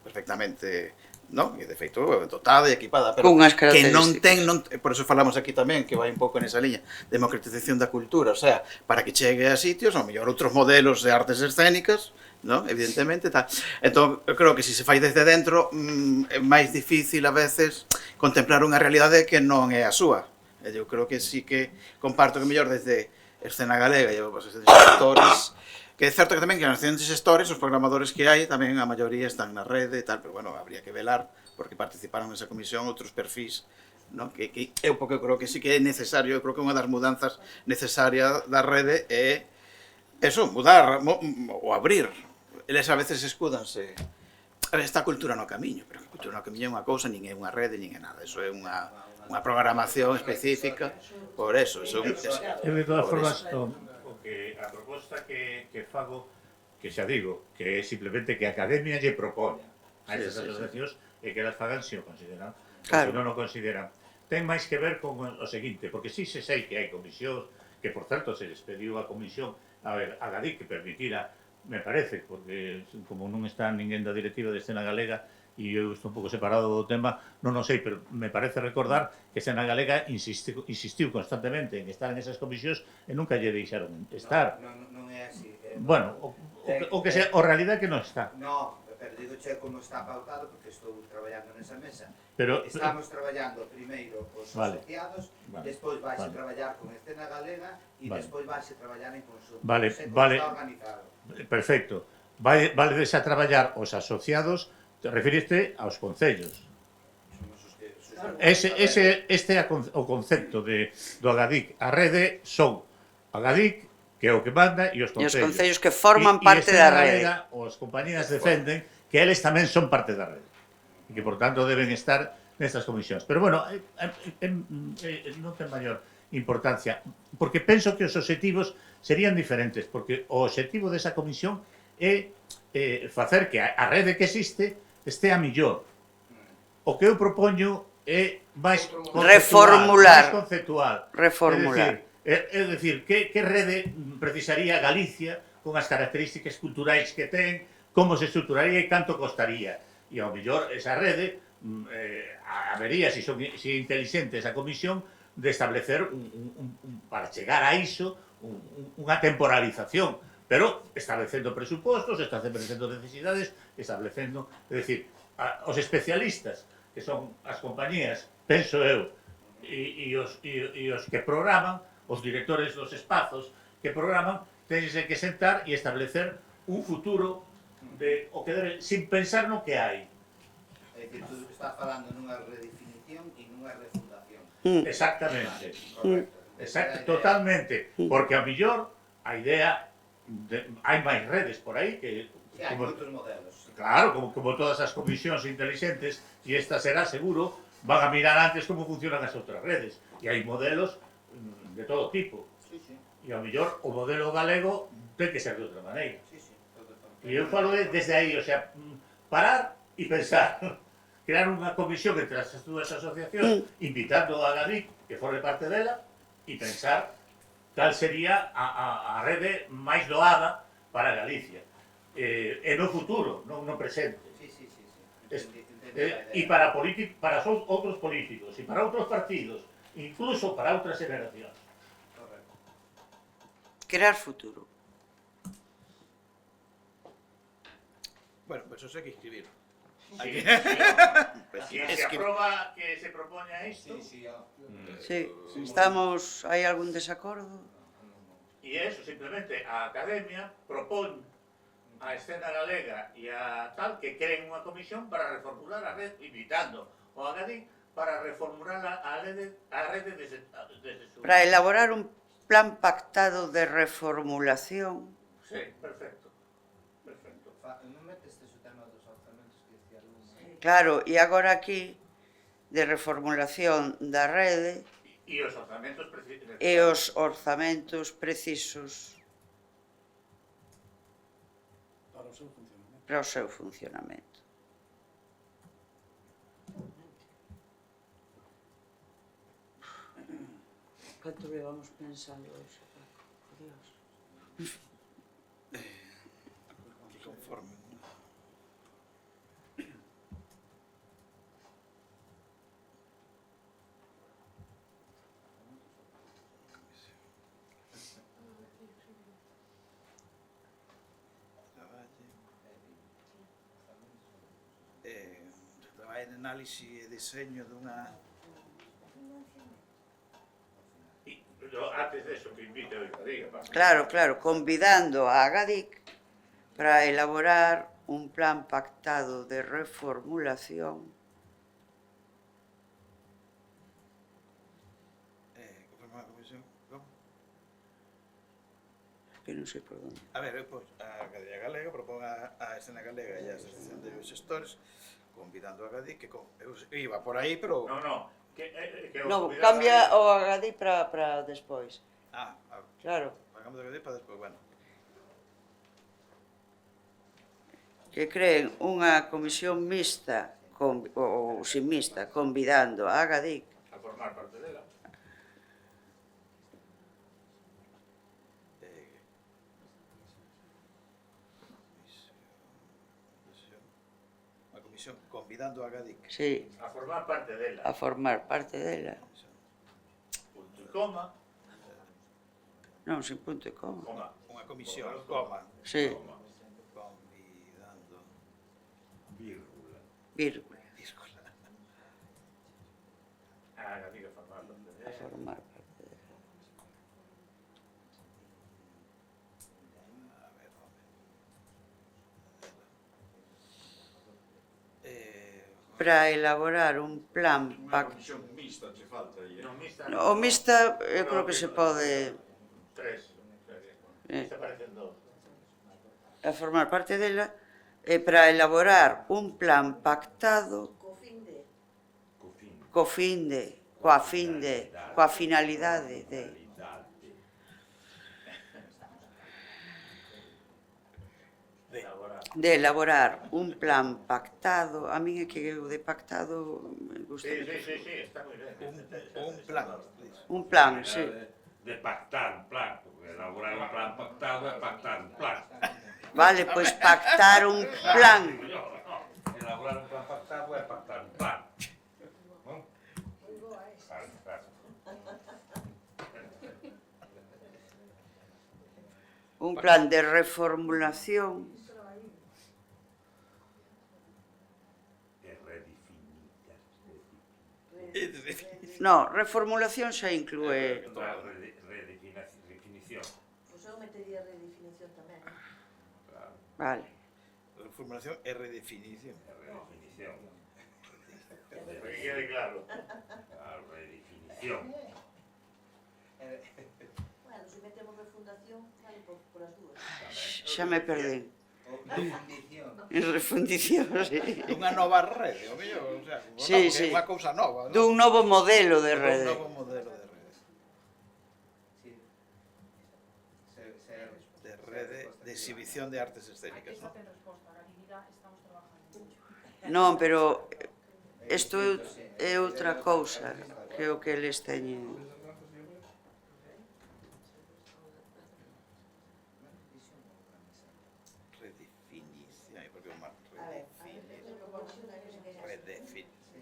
Perfectamente non? E de feito dotada e equipada, pero Cunhas que non características. ten, por eso falamos aquí tamén que vai un pouco nesa liña, democratización da cultura, o sea, para que chegue a sitios, ao mellor outros modelos de artes escénicas, non? Evidentemente, tal. Entón, eu creo que se se fai desde dentro é máis difícil a veces contemplar unha realidade que non é a súa. Eu creo que sí que comparto que mellor desde Escena Galega e os sectores, que é certo que tamén que nas diferentes sectores os programadores que hai tamén a maioría están na rede e tal, pero bueno, habría que velar porque participaron nesa comisión outros perfis, no? Que eu porque creo que sí que é necesario, eu creo que unha das mudanzas necesarias da rede é eso, mudar ou abrir. Eles a veces escúdanse esta cultura no camiño, pero a cultura no camiño é unha cousa, nin é unha rede, nin é nada, eso é unha programación específica, por eso, Eu de todas formas, a proposta que fago, que xa digo, que é simplemente que a Academia lle propoña a esas asociacións e que elas fagan se o consideran, Claro. se non o consideran. Ten máis que ver con o seguinte, porque si se sei que hai comisións, que por certo se les pediu a comisión, a ver, a GADIC que permitira, me parece, porque como non está ninguén da directiva de Escena Galega, e eu estou un pouco separado do tema, non o sei, pero me parece recordar que Escena Galega insistiu constantemente en estar en esas comisións e nunca lle deixaron estar. Non é así. Bueno, o que sea, o realidad que non está. No, pero digo che como está pautado porque estou traballando nesa mesa. Pero estamos traballando primeiro os asociados, despois vais a traballar con Escena Galega e despois vais a traballar en conxunto. Vale. Está organizado. Perfecto. Vale a traballar os asociados. Te refiriste aos concellos. Este é o concepto do AGADIC. A rede son a AGADIC, que é o que manda, e os concellos. E os concellos que forman parte da rede. As compañías defenden que eles tamén son parte da rede. E que, por tanto, deben estar nestas comisións. Pero, bueno, non ten maior importancia, porque penso que os obxectivos serían diferentes, porque o obxectivo desa comisión é facer que a rede que existe estea mellor. O que eu propoño é máis conceptual. Reformular. É dicir, que rede precisaría Galicia con as características culturais que ten, como se estructuraría e canto costaría. E ao mellor esa rede habería, se é inteligente esa comisión, de establecer para chegar a iso unha temporalización, pero establecendo presupostos, establecendo necesidades, establecendo, é dicir, os especialistas, que son as compañías, penso eu, e os que programan, os directores dos espazos que programan, tense que sentar e establecer un futuro de o que debe, sin pensar no que hai. É dicir, tú estás falando nunha redefinición e nunha refundación. Exactamente. Totalmente. Porque ao mellor a idea hai máis redes por aí que hai moitos modelos. Claro, como todas as comisións inteligentes, e esta será seguro, van a mirar antes como funcionan as outras redes. E hai modelos de todo tipo. E ao mellor o modelo galego ten que ser de outra maneira. E eu falo desde aí, o sea, parar e pensar. Crear unha comisión entre as dúas asociacións, invitando a GADIC que forme parte dela, e pensar cal sería a rede máis doada para Galicia. E no futuro, non no presente. E para outros políticos, e para outros partidos, incluso para outras generacións. Crear futuro. Bueno, pues eso hai que escribir. Si se aproba que se propoña isto. Sí, estamos, hai algún desacordo? E eso, simplemente, a Academia propón a Escena Galega e a tal que creen unha comisión para reformular a rede, invitando o AGADIC para reformular a rede desde su... Para elaborar un plan pactado de reformulación. Sí, perfecto. Non metestes o tema dos orzamentos que dicía algún... Claro, e agora aquí, de reformulación da rede e os orzamentos precisos. E os orzamentos precisos para o seu funcionamento. Quanto levamos pensando eso, Paco? Por Dios. Que conforme. Análise e diseño dunha... Antes de eso, que invite a Diga. Claro, convidando a Agadic para elaborar un plan pactado de reformulación Conformar a comisión... Como? que non sei por onde. A ver, pois, a Academia Galega propón a Escena Galega e a Asociación de Xestores convidando a Agadic, que eu iba por aí, pero... No, que Non, cambia o Agadic para despois. Claro. Pagamos de Agadic para despois, bueno. Que creen unha comisión mixta, ou sin mixta, convidando a Agadic a formar parte dela. Unha comisión convidando a Agadic. Sí. A formar parte dela. A formar parte dela. Punto e coma. Non, sin punto e coma. Unha comisión, coma. Sí. Convidando... Vírgula. Vírgula. A Agadic a formar parte dela. A formar parte dela. Para elaborar un plan Unha comisión mixta che falta aí, O mixta, eu creo que se pode... Tres. Mixta parecen dos. A formar parte dela, para elaborar un plan pactado coa finalidade de elaborar un plan pactado. A min é que o de pactado me gusta. Sí, está moi ben. Un plan. Un plan, sí. De pactar un plan, porque elaborar un plan pactado é pactar un plan. Vale, pois pactar un plan. Elaborar un plan pactado é pactar un plan. Un plan de reformulación. No, reformulación xa inclúe... Redefinición. Pois eu metería redefinición tamén. Vale. Reformulación e redefinición. Redefinición. Que quede claro. A redefinición. Bueno, se metemos refundación, vale por as dúas. Xa me perdín. Refundición. Refundición, sí. Unha nova rede, o mellor, o sea, Sí, é unha cousa nova, non? Dun novo modelo de rede. Un novo modelo de rede. De rede de exhibición de artes escénicas, non? Non, pero isto é outra cousa que o que eles teñen.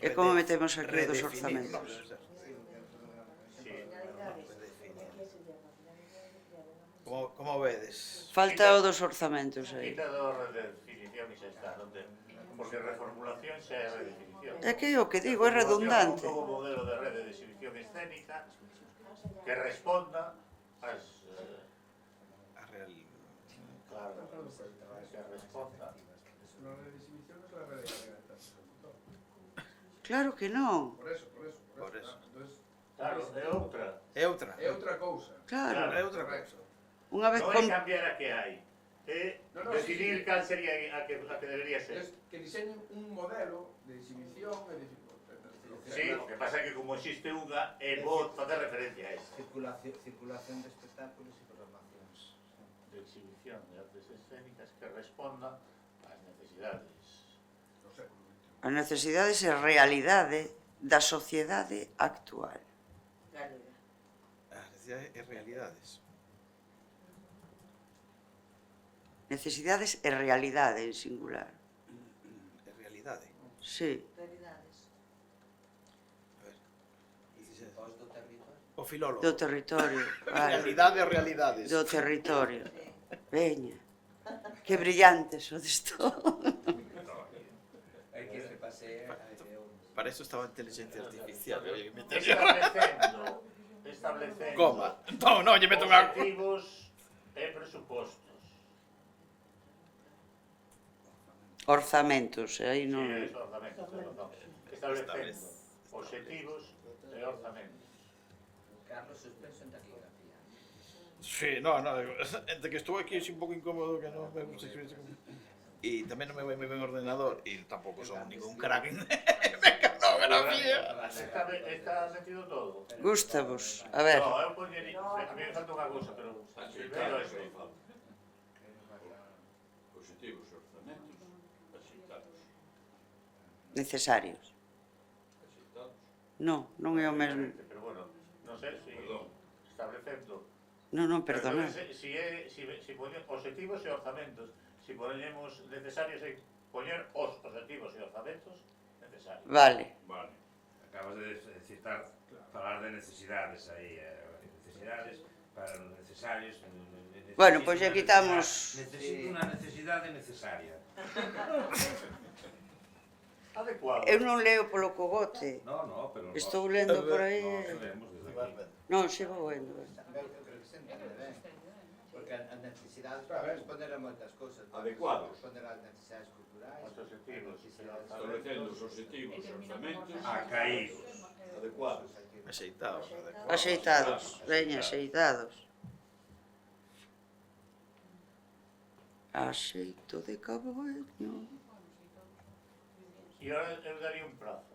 E como metemos aquí o dos orzamentos? Como vedes? Falta o dos orzamentos aí. Quita do redefinición e xa está, non ten. Porque reformulación xa é redefinición. É que o que digo é redundante. Un novo modelo de rede de exhibición escénica que responda ás... A real... Claro, que responda. Claro que non. Por eso. Claro, é outra. É outra. É outra cousa. Claro. É outra cousa. Unha vez Non é cambiar a que hai. É decidir cal sería a que debería ser. Que diseñen un modelo de exhibición e de... Sí, o que pasa é que como existe unha, é bo facer referencia a esta. Circulación de espectáculos e programacións. De exhibición de artes escénicas que respondan ás necesidades. As necesidades e realidade da sociedade actual. As necesidades e realidades. Necesidades e realidade en singular. E realidade. Sí. Realidades. A ver. Os do territorio. O filólogo. Do territorio. Vale. Realidade e realidades. Do territorio. Veña. Que brillante sodes todo. Hai que repasar Para eso estaba a inteligencia artificial. Establecendo Coma. Non, lle meto unha... objetivos e presupostos. Orzamentos, aí non... Sí, es orzamentos, establecendo objetivos e orzamentos. Carlos suspenso en taquigrafía. Sí, no, entre que estuve aquí es un pouco incómodo que non me gusta escribir. Y tamén non me vai moi ben o ordenador e tampouco son ningún crack en mecanografía. Está metido todo. Gústavos, a ver. No, eu poñería, a mí me falta unha cousa, pero primero esto. Objetivos e orzamentos axeitados. Necesarios. Axeitados. Non, non é o mesmo. Pero bueno, non sei se establecendo. Non, perdona. Si poñemos objetivos e orzamentos, si poñemos necesarios e poñer os objetivos e orzamentos necesarios. Vale. Vale. Acabas de citar, falar de necesidades aí, necesidades para os necesarios. Bueno, pois ya quitamos... Necesito unha necesidade necesaria. Adecuado. Eu non leo polo cogote. No, pero... Estou lendo por aí... Non, sigo vendo. Eu creo que se entende ben. Porque as necesidades para responder a moitas cousas. Adecuados. Responder ás necesidades culturais. Os objetivos. Establecendo os objetivos e orzamentos acaídos. adecuados. Axeitados. Axeitados, veña, axeitados. Axeito de caboeño. E ahora eu daría un prazo,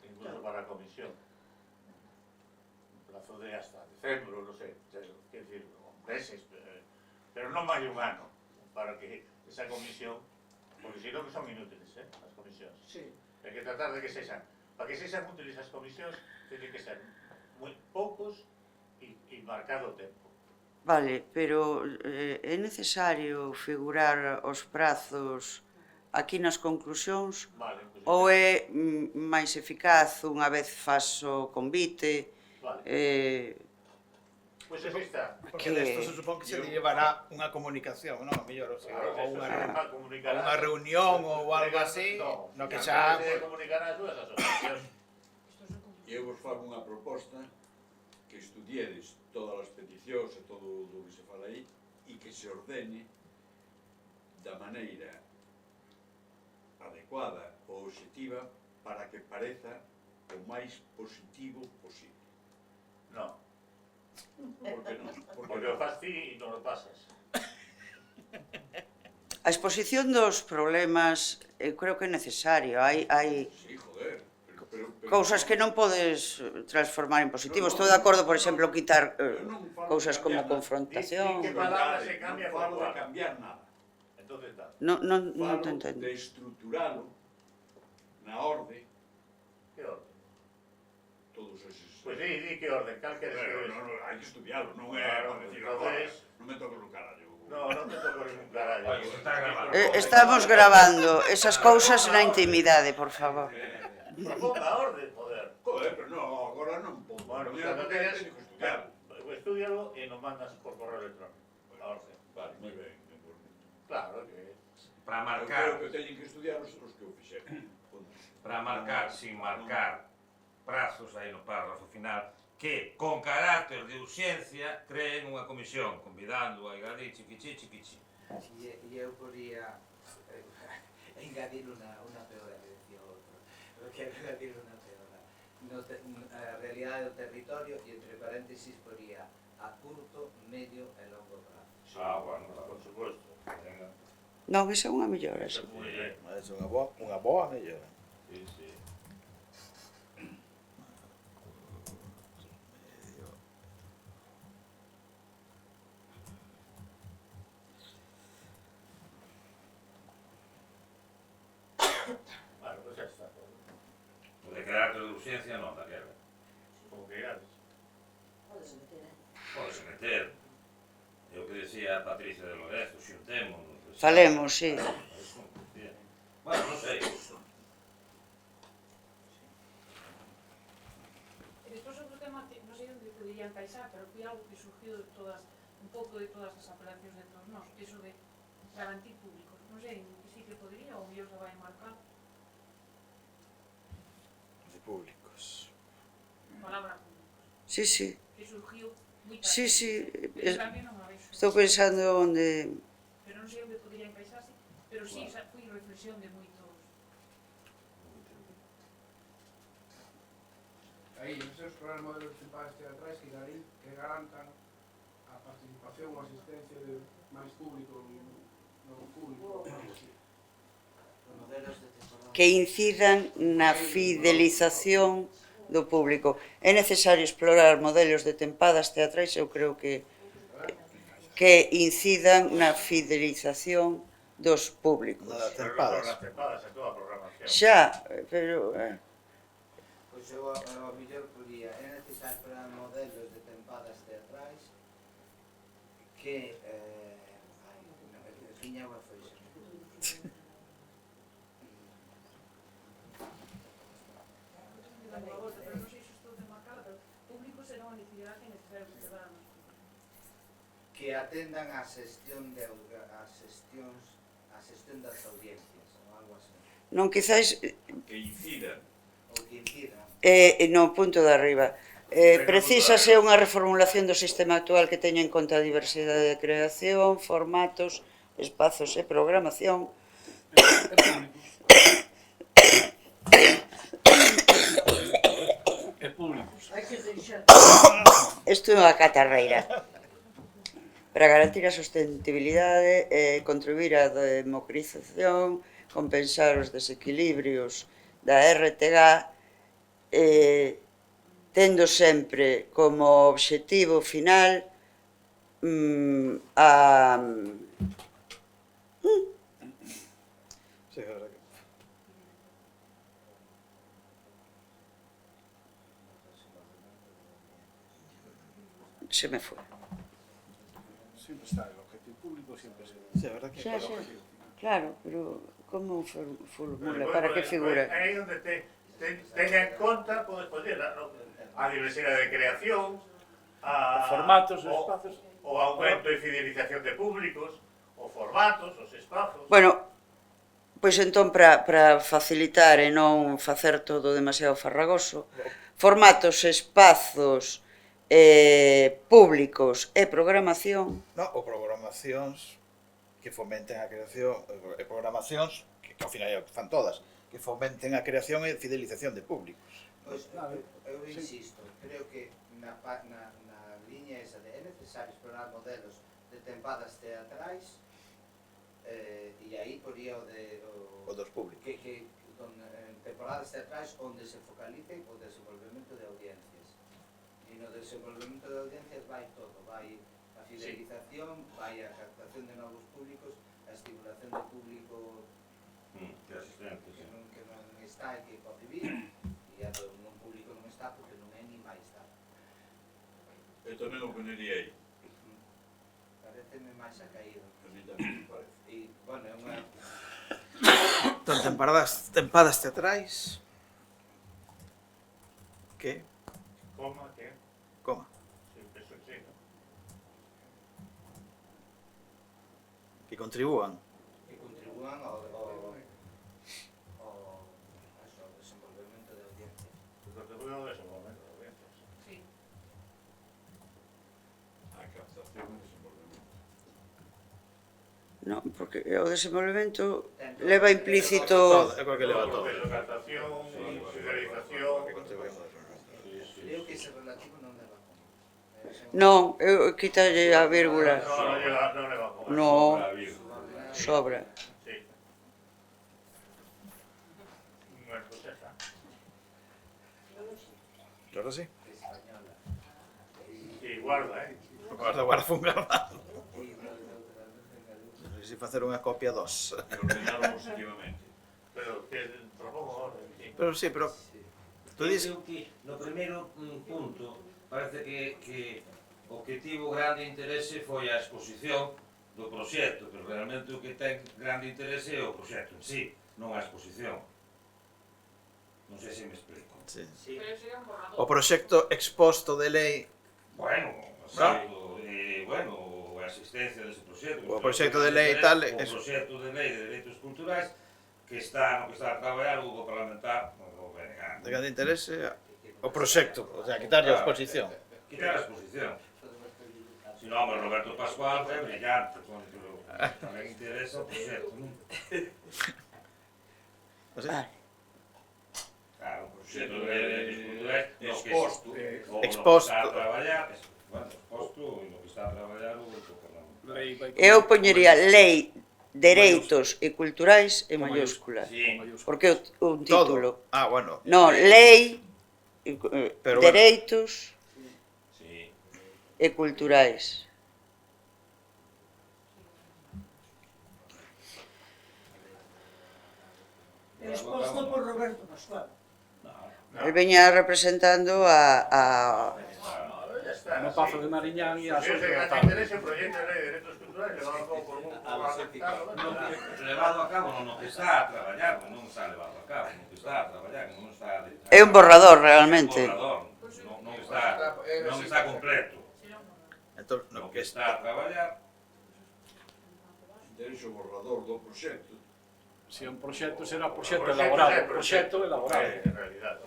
incluso para a comisión. Un plazo de hasta decembro, non sei, quer decir, meses, pero non máis de un ano, para que esa comisión, porque si non son inútiles, as comisións. Sí. Hai que tratar de que sexan, para que sexan útiles as comisións, teñen que ser moi poucos e marcado o tempo. Vale, pero é necesario figurar os prazos aquí nas conclusións Vale, pues, ou é máis eficaz unha vez fas o convite? vale. Pois así está. Porque desto se supón que se llevará unha comunicación, non? Mellor, o sea, ou unha reunión ou algo así, no que xa... Se comunicará as dúas asociacións. E eu vos fago unha proposta que estudiedes todas as peticións e todo o que se fala aí e que se ordene da maneira adecuada ou obxectiva para que pareza o máis positivo posible. Non. Por que non? Porque o faz ti e non o pasas. A exposición dos problemas eu creo que é necesario. Hai Sí, joder. Pero cousas que non podes transformar en positivo. Estou de acordo, por exemplo, quitar cousas como confrontación. Que palabra se cambia non por falo de cual. cambiar nada. Entonces tal. Non te Falo entendo. de estruturalo na orde Que orden? todos eses... Pois di que orden, cal que Pero hai que estudiarlo, non é Claro, para decir entonces... non me toques no carallo. No, non te toco ningún carallo. Está grabado. Estamos grabando esas cousas na intimidade, por favor. Proponga a orden, joder. Joder, pero non, agora non podo. Bueno, Mira, cando non teñas... teño que estudiarlo. Estúdialo e nos mandas por correo electrónico. A orden. Vale, moi ben. Claro que... Para Eu marcar, creo que teñen que estudiar os que eu fixeron. para marcar, sin marcar prazos aí no párrafo final, que con carácter de urxencia creen unha comisión, convidando a Igadí, chiquichi. E eu podía engadir unha peora que decía o outro. Eu quero engadir unha peora. A realidade do territorio e entre paréntesis podía a curto, medio e longo prazo. Bueno, por supuesto. Non, esa é unha mellora, sí. Muy bien. É unha boa mellora. Sí, sí. Bueno, pues ya está. O de carácter de urxencia non, daquela. Como que irades. Podes meter, Pódese meter. É o que decía Patricia de Lorezo, xuntémonos. Falemos, sí. Bueno, non sei. E despois outro tema, non sei onde podería encaixar, pero foi algo que surgiu de todas, un pouco de todas as apelacións de todos nós, eso de garantir públicos. Non sei, si que podría, ou mellor se vai marcar. Públicos. Palabra públicos. Sí, sí. Que surgiu moi tarde. Sí, sí. Pero tamén non a vexo. Estou pensando onde... Pero non sei onde podría encaixarse, pero sí, foi reflexión de moitos. Aí, esos programas modelos de tempadas teatrais que garantan a participación ou asistencia de máis público non público. que incidan na fidelización do público. É necesario explorar modelos de tempadas teatrais, eu creo que incidan na fidelización dos públicos. Nada, tempadas. As tempadas e toda a programación. Xa, pero... Pois eu ao mellor podía, é necesario para modelos de tempadas teatrais que viña unha foixa. Pero non sei se estou demarcada, pero públicos será unha necesidade que necesario que se dá. Que atendan a xestión das audiencias ou algo así. Non, quizáis... Que incidan. Ou que incidan. No punto de arriba. Precísase unha reformulación do sistema actual que teña en conta a diversidade de creación, formatos, espazos e programación. E públicos. Hai que deixar. Isto é unha catarreira. Para garantir a sustentabilidade e contribuir á democratización, compensar os desequilibrios da RTG, tendo sempre como obxectivo final a... Sí, a verdad que... Se me foi. Siempre está el objetivo público, siempre se... Sí, a verdad que... Xa, xa. Claro, pero como formula? Para que figura? Aí onde teña en conta, podes poñer a diversidade de creación, Os formatos, os espazos... o aumento e fidelización de públicos, os formatos, os espazos... Bueno, pois entón, para facilitar e non facer todo demasiado farragoso, formatos, espazos, públicos e programación. No, ou programacións que fomenten a creación, e programacións, que ao final fan todas, que fomenten a creación e fidelización de públicos. Pois, eu insisto, creo que na liña esa de é necesario explorar modelos de tempadas teatrais e aí poría O dos públicos. que temporadas teatrais onde se focalice o desenvolvemento de audiencias. E no desenvolvemento de audiencias vai todo, vai a fidelización, vai a captación de novos públicos, a estimulación de público Que asistentes, que non está e que pode vir, e a do non público non está porque non é ni vai estar. Eu tamén o ponería aí. Pareceme máis acaído. A mí tamén me parece. E, bueno, é unha... Entón, tempadas teatrais... Que? Coma, que? Coma. Sí, eso sí, ¿no? Que contribúan. que contribúan ao desenvolvemento de audiencias. Contribuye ao desenvolvemento de audiencias. Sí. A captación e desenvolvemento. Non, porque o desenvolvemento leva implícito... Todo, eu creo que leva todo. Captación, fidelización... Que contribuyen ao desenvolvemento. Creo que ese relativo non leva como. Non, eu quitalle a vírgula. Non leva como. No, Para vir. sobra. Sí. Bueno, pues ya está. Claro, sí. Española. Sí, guarda, Guarda fun gravado. Non sei se facer unha copia dos. E ordenalo positivamente. Pero que propongo orden, sí. Pero sí, pero... Tú dices... Creo que no primeiro punto parece que o que tivo grande interese foi a exposición do proxecto, pero realmente o que ten grande interese é o proxecto en sí, non a exposición. Non sei se me explico. Sí. Pero sería un borrador. O proxecto exposto de lei... Bueno, a existencia dese proxecto. O proxecto de lei e tal... O proxecto de lei de dereitos culturais que está no que está a traballar o grupo parlamentar, o BNG, De grande interese o proxecto, o sea, quitarlle a exposición. Quitar a exposición. Si non, mas Roberto Pascual foi brillante, pero tamén interesa o proxecto, non? Claro, o proxecto de exposto, Exposto. está a traballar, bueno, exposto no que está a traballar o grupo parlamentario. Eu poñería lei, dereitos e culturais en mayúscula. Sí. Porque un título. Ah, bueno. No, lei, Pero bueno. dereitos Sí. e culturais. Exposto por Roberto Pascual. El veña representando a No Pazo de Mariñán e a Si ese gran interese, o proyecto de ley de derechos culturales levado a cabo por un parlamentario. Levado a cabo no que está a traballar, non está levado a cabo, no que está a traballar, non está... É un borrador realmente. Un borrador, non está completo. Entón, No que está a traballar, Teres o borrador do proxecto. Se un proxecto será proxecto elaborado, proxecto elaborado. En realidad.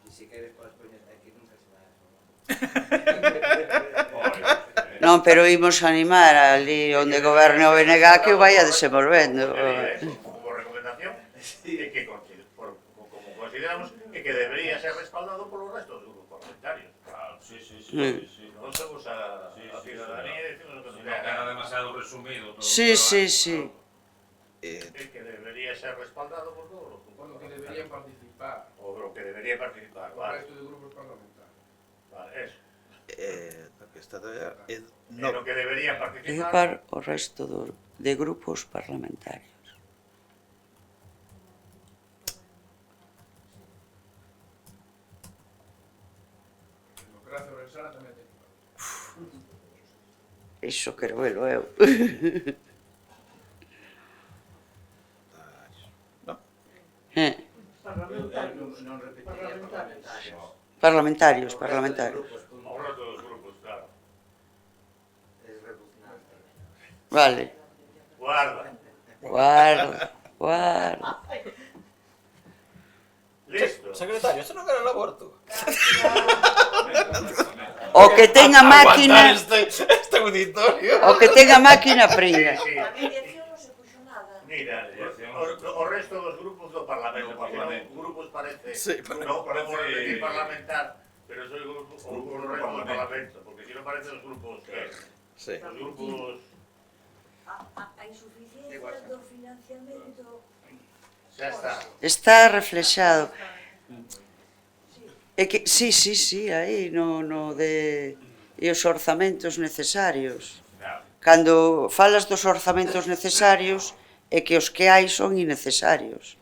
Y si queres podes poñer aquí nunca se vai a Non, pero imos animar ali onde goberne o BNG que o vaya desenvolvendo. Como recomendación, como consideramos que debería ser respaldado por los restos de grupos parlamentarios. sí. Non somos a ciudadanía e decimos lo que nos Non queda demasiado resumido todo. Sí, sí, sí. que debería ser respaldado por todos los grupos. Bueno, que deberían participar O lo que debería participar, o vale. resto de grupos parlamentarios. Vale, eso. Lo que está En lo que debería participar. Participar o resto de grupos parlamentarios. Democracia Ourensana tamén ten. Iso quero velo eu. Non repetiría Parlamentarios. O resto dos grupos, claro. Es rebuznante. Vale. Guarda. Guarda. Listo. Secretario, isto non era el aborto. O que tenga máquina, este auditorio. o que tenga máquina pringa. Sí. A mediación non se puxo nada. Mira, o resto dos grupos do Parlamento, porque non grupos parece, Sí, non podemos repetir parlamentar, pero soy grupo, o resto do Parlamento, porque si non parecen os grupos, Sí. os grupos, A insuficiencia do financiamento. xa está. Está reflexado. É que, sí, aí no de e os orzamentos necesarios. Cando falas dos orzamentos necesarios é que os que hai son innecesarios.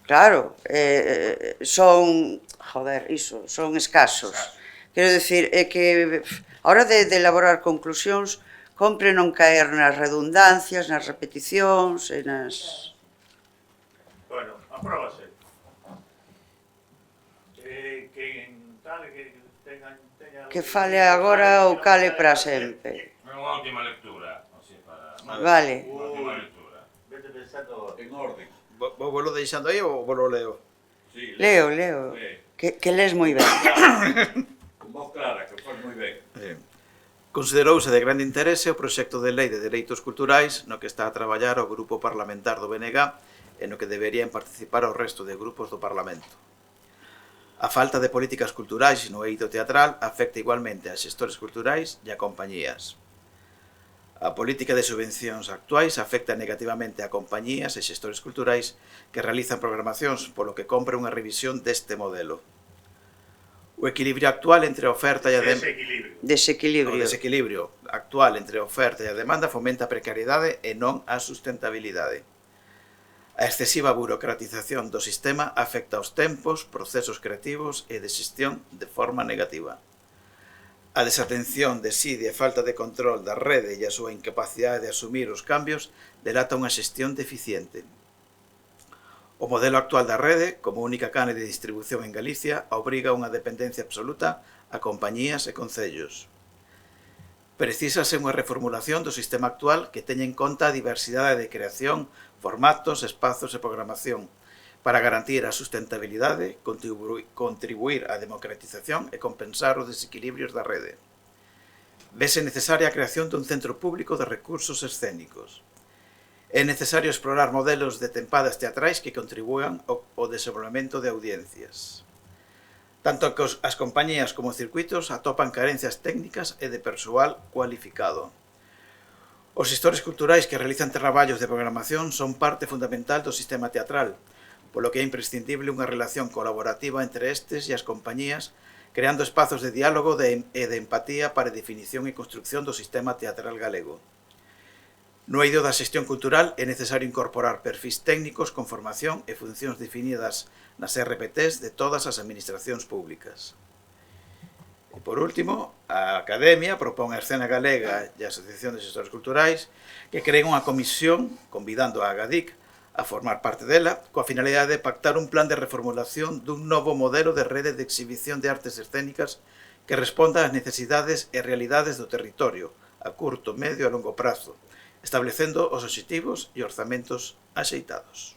Claro, son, son escasos. Quero dicir, é que a hora de elaborar conclusións compre non caer nas redundancias, nas repeticións e nas... Bueno, apróbase. Que fale agora ou cale para sempre. Unha última lectura, así para... Vale. Unha última lectura. Vete pensando En orden. Vou volo deixando aí ou volo leo? Sí, Leo. Que lees moi ben. con voz clara, que faz moi ben. Considerouse de grande interese o proxecto de lei de dereitos culturais no que está a traballar o grupo parlamentar do BNG e no que deberían participar o resto de grupos do Parlamento. A falta de políticas culturais no eido teatral afecta igualmente a xestores culturais e a compañías. A política de subvencións actuais afecta negativamente a compañías e xestores culturais que realizan programacións, polo que compre unha revisión deste modelo. O equilibrio actual entre a oferta e a demanda... O desequilibrio actual entre a oferta e a demanda fomenta a precariedade e non a sustentabilidade. A excesiva burocratización do sistema afecta aos tempos, procesos creativos e de xestión de forma negativa. A desatención, desidia e falta de control da rede e a súa incapacidade de asumir os cambios delata unha xestión deficiente. O modelo actual da rede, como única canle de distribución en Galicia, obriga a unha dependencia absoluta a compañías e concellos. Precisase unha reformulación do sistema actual que teña en conta a diversidade de creación, formatos, espazos e programación, para garantir a sustentabilidade, contribuir á democratización e compensar os desequilibrios da rede. Vese necesaria a creación dun centro público de recursos escénicos. É necesario explorar modelos de tempadas teatrais que contribúan ao desenvolvemento de audiencias. Tanto as compañías como os circuitos atopan carencias técnicas e de persoal cualificado. Os xestores culturais que realizan traballos de programación son parte fundamental do sistema teatral, polo que é imprescindible unha relación colaborativa entre estes e as compañías, creando espazos de diálogo e de empatía para a definición e construcción do sistema teatral galego. No eido da xestión cultural é necesario incorporar perfis técnicos con formación e funcións definidas nas RPTs de todas as administracións públicas. E por último, a Academia propón a Escena Galega e a Asociación de Xestores Culturais que creen unha comisión, convidando a Agadic a formar parte dela, coa finalidade de pactar un plan de reformulación dun novo modelo de rede de exhibición de artes escénicas que responda ás necesidades e realidades do territorio a curto, medio e longo prazo, establecendo os obxectivos e orzamentos axeitados.